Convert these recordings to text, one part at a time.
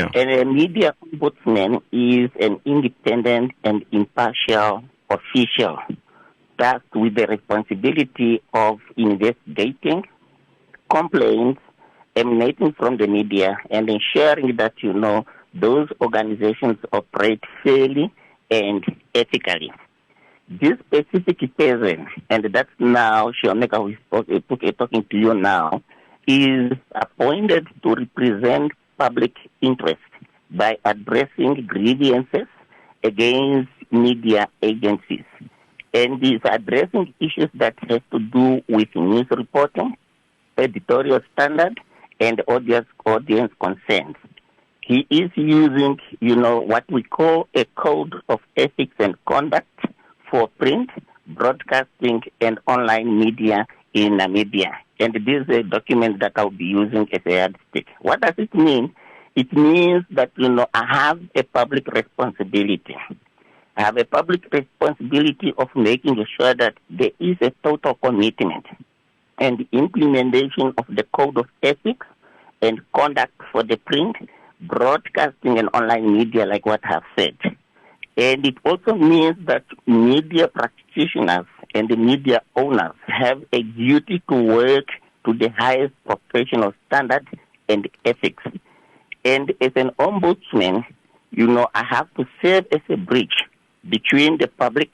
Yeah. And a media ombudsman is an independent and impartial official tasked with the responsibility of investigating complaints emanating from the media and ensuring that, those organizations operate fairly and ethically. This specific person, and that's now Shihomeka who is talking to you now, is appointed to represent public interest by addressing grievances against media agencies. And is addressing issues that have to do with news reporting, editorial standard, and audience consent. He is using, what we call a code of ethics and conduct for print, broadcasting, and online media in Namibia. And this is a document that I'll be using as a yardstick. What does it mean? It means that, I have a public responsibility. I have a public responsibility of making sure that there is a total commitment and implementation of the code of ethics and conduct for the print, broadcasting, and online media, like what I have said. And it also means that media practitioners and the media owners have a duty to work to the highest professional standards and ethics. And as an ombudsman, I have to serve as a bridge between the public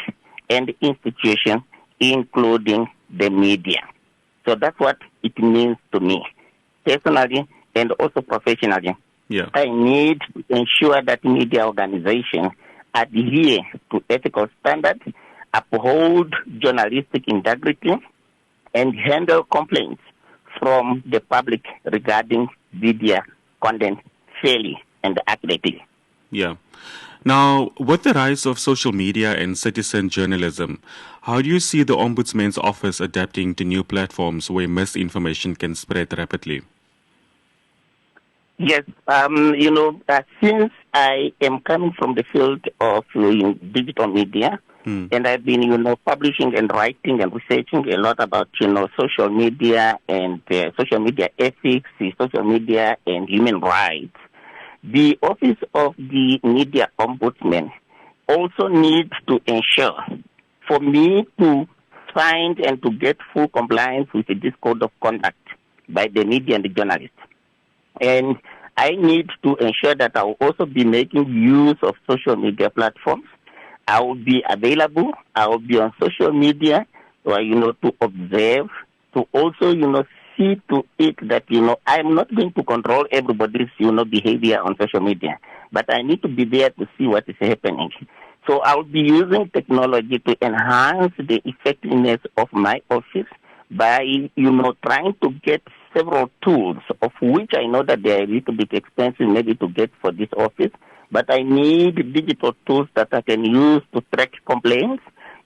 and the institution, including the media. So that's what it means to me, personally and also professionally. Yeah. I need to ensure that media organizations adhere to ethical standards, uphold journalistic integrity, and handle complaints from the public regarding media content fairly and accurately. Yeah. Now, with the rise of social media and citizen journalism, how do you see the Ombudsman's office adapting to new platforms where misinformation can spread rapidly? Yes, since I am coming from the field of digital media, and I've been, publishing and writing and researching a lot about, social media and social media ethics, social media and human rights, the Office of the Media Ombudsman also needs to ensure for me to find and to get full compliance with this code of conduct by the media and the journalists. And I need to ensure that I will also be making use of social media platforms. I will be available. I will be on social media, to observe, to also, see to it that, I'm not going to control everybody's, behavior on social media, but I need to be there to see what is happening. So I will be using technology to enhance the effectiveness of my office by, trying to get several tools, of which I know that they are a little bit expensive maybe to get for this office, but I need digital tools that I can use to track complaints,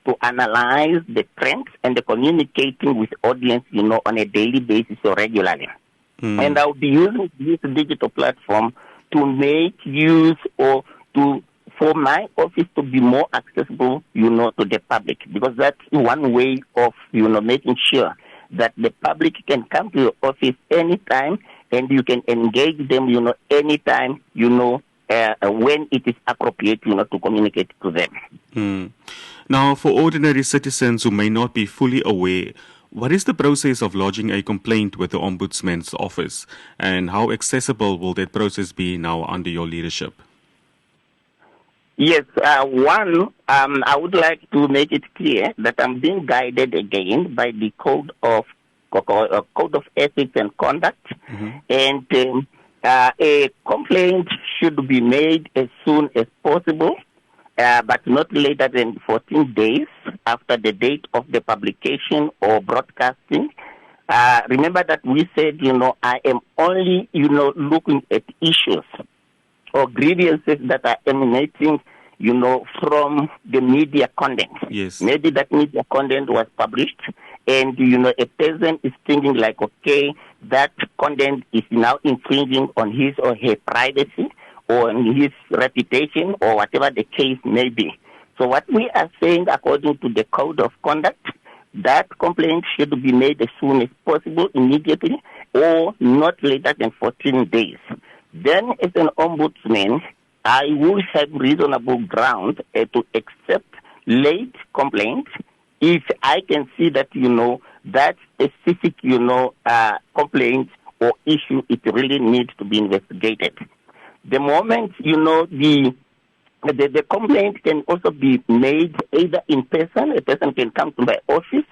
to analyze the trends, and the communicating with audience, on a daily basis or regularly. And I'll be using this digital platform to make use or for my office to be more accessible, to the public, because that's one way of, making sure that the public can come to your office anytime and you can engage them, anytime, when it is appropriate, to communicate to them. Now, for ordinary citizens who may not be fully aware, what is the process of lodging a complaint with the Ombudsman's office, and how accessible will that process be now under your leadership? Yes, I would like to make it clear that I'm being guided again by the code of ethics and conduct, and a complaint should be made as soon as possible, but not later than 14 days after the date of the publication or broadcasting. Remember that we said, I am only, looking at issues or grievances that are emanating, from the media content. Yes. Maybe that media content was published and, a person is thinking like, okay, that content is now infringing on his or her privacy or on his reputation or whatever the case may be. So what we are saying, according to the code of conduct, that complaint should be made as soon as possible, immediately, or not later than 14 days. then as an ombudsman, I will have reasonable ground to accept late complaints if I can see that, that specific, complaint or issue, it really needs to be investigated. The moment, the complaint can also be made either in person, a person can come to my office,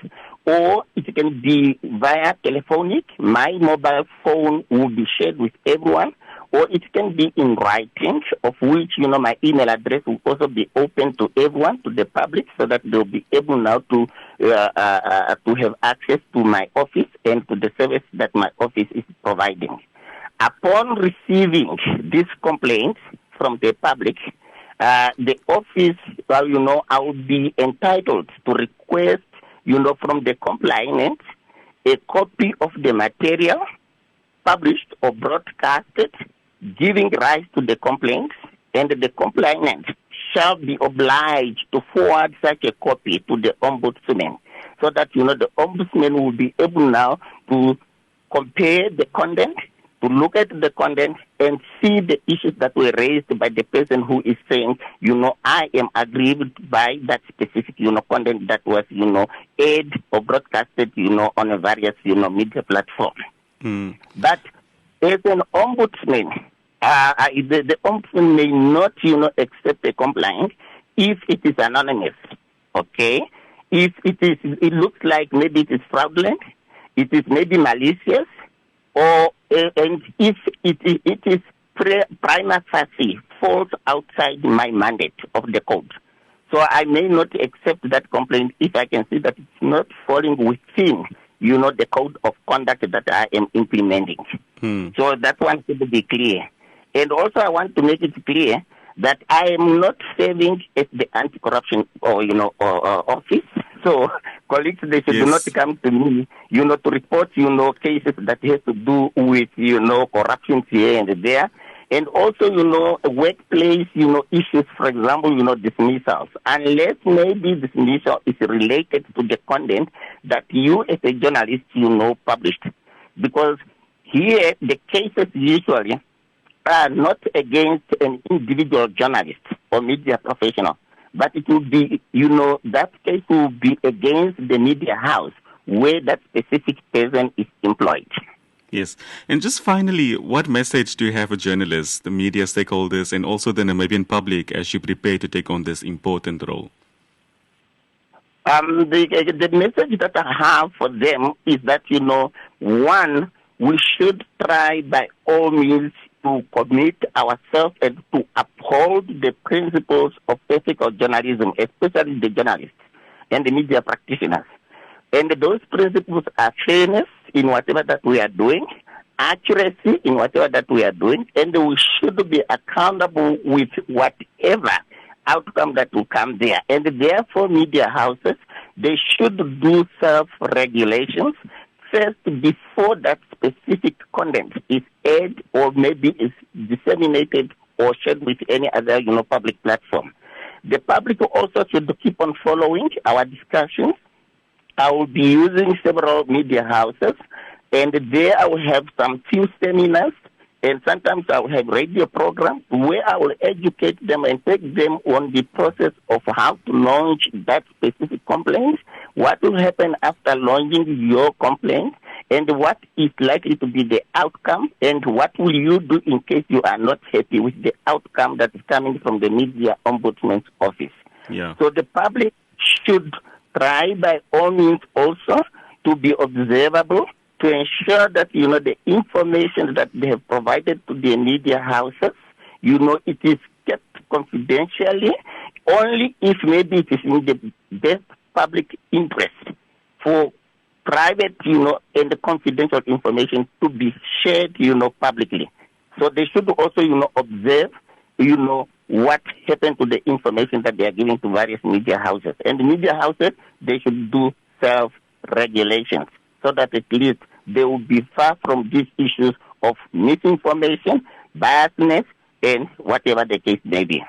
or it can be via telephonic. My mobile phone will be shared with everyone, or it can be in writing, of which, my email address will also be open to everyone, to the public, so that they'll be able now to have access to my office and to the service that my office is providing. Upon receiving these complaints from the public, the office, I will be entitled to request, from the complainant a copy of the material published or broadcasted giving rise to the complaints, and the complainant shall be obliged to forward such a copy to the ombudsman, so that, the ombudsman will be able now to compare the content, to look at the content and see the issues that were raised by the person who is saying, I am aggrieved by that specific, content that was, aired or broadcasted, on a various, media platform. But as an ombudsman, the ombudsman may not, accept a complaint if it is anonymous, okay? If it looks like maybe it is fraudulent, it is maybe malicious, or and if it is prima facie falls outside my mandate of the code. So I may not accept that complaint if I can see that it's not falling within, the code of conduct that I am implementing. So that one should be clear. And also I want to make it clear that I am not serving at the anti-corruption office. So colleagues, they should not come to me, to report, cases that has to do with, corruption here and there. And also, workplace, issues, for example, dismissals. Unless maybe dismissal is related to the content that you as a journalist, published. Because here, the cases usually are not against an individual journalist or media professional, but it will be, that case will be against the media house where that specific person is employed. Yes. And just finally, what message do you have for journalists, the media stakeholders, and also the Namibian public as you prepare to take on this important role? The message that I have for them is that, one, we should try by all means to commit ourselves and to uphold the principles of ethical journalism, especially the journalists and the media practitioners. And those principles are fairness in whatever that we are doing, accuracy in whatever that we are doing, and we should be accountable with whatever outcome that will come there. And therefore, media houses, they should do self-regulations first before that specific content is aired or maybe is disseminated or shared with any other, public platform. The public also should keep on following our discussions. I will be using several media houses, and there I will have some few seminars, and sometimes I will have radio programs where I will educate them and take them on the process of how to launch that specific complaint, what will happen after launching your complaint, and what is likely to be the outcome, and what will you do in case you are not happy with the outcome that is coming from the Media Ombudsman's office. Yeah. So the public should try by all means also to be observable, to ensure that, the information that they have provided to the media houses, it is kept confidentially, only if maybe it is in the best public interest for private, and confidential information to be shared, publicly. So they should also, observe, what happened to the information that they are giving to various media houses. And the media houses, they should do self-regulations so that at least they will be far from these issues of misinformation, biasness, and whatever the case may be.